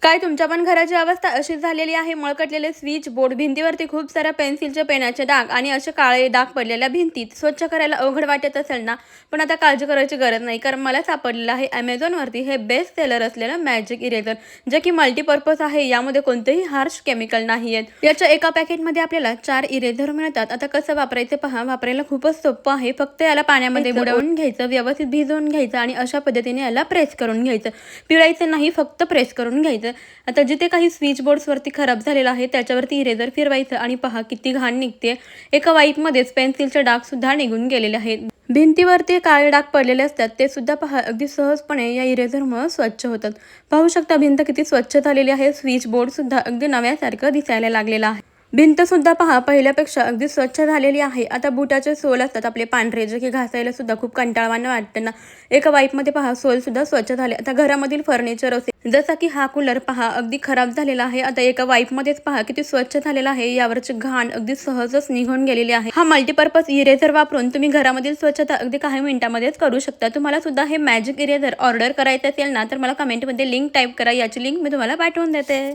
काय तुमच्या पण घराची अवस्था अशीच झालेली आहे? मळकटलेले स्विच बोर्ड, भिंतीवरती खूप साऱ्या पेन्सिलचे पेनाचे डाग आणि असे काळे डाग पडलेल्या भिंतीत स्वच्छ करायला अवघड वाटत असेल ना, पण आता काळजी करायची गरज नाही, कारण मला सापडलेलं आहे Amazonवरती हे बेस्ट सेलर असलेलं मॅजिक इरेझर, जे की मल्टीपर्पज आहे. यामध्ये कोणतेही हार्श केमिकल नाही आहेत. याच्या एका पॅकेटमध्ये आपल्याला 4 इरेझर मिळतात. आता कसं वापरायचं पहा. वापरायला खूपच सोपं आहे. फक्त याला पाण्यामध्ये बुडवून घ्यायचं, व्यवस्थित भिजवून घ्यायचं आणि अशा पद्धतीने याला प्रेस करून घ्यायचं. पिळायचं नाही, फक्त प्रेस करून घ्यायचं. आता जिथे काही स्विच बोर्ड्सवरती खराब झालेला आहे त्याच्यावरती इरेझर फिरवायचं आणि पहा किती घाण निघते. एका वाईपमध्येच पेन्सिलचे डाग सुद्धा निघून गेलेले आहेत. भिंतीवरती काळे डाग पडलेले असतात ते सुद्धा पहा अगदी सहजपणे या इरेझरमुळे स्वच्छ होतात. पाहू शकता भिंत किती स्वच्छ झालेली आहे. स्विच बोर्ड सुद्धा अगदी नव्यासारखं दिसायला लागलेला आहे. भिंत सुद्धा पहा पहिल्यापेक्षा अगदी स्वच्छ झालेली आहे. आता बुटाचे सोल असतात आपले पांढरे, जे की घासायला सुद्धा खूप कंटाळवाणं वाटतं ना. एका वाईपमध्ये पहा सोल सुद्धा स्वच्छ झाले. आता घरामधील फर्निचर असेल, जसा की हा कूलर पहा अगदी खराब झालेला आहे. आता एका वाईपमध्येच पहा किती स्वच्छ झालेला आहे. यावरची घाण अगदी सहजच निघून गेलेली आहे. हा मल्टीपर्पज इरेझर वापरून तुम्ही घरामधील स्वच्छता अगदी काही मिनिटांमध्येच करू शकता. तुम्हाला सुद्धा हे मॅजिक इरेझर ऑर्डर करायचं असेल ना, तर मला कमेंटमध्ये लिंक टाईप करा. याची लिंक मी तुम्हाला पाठवून देते.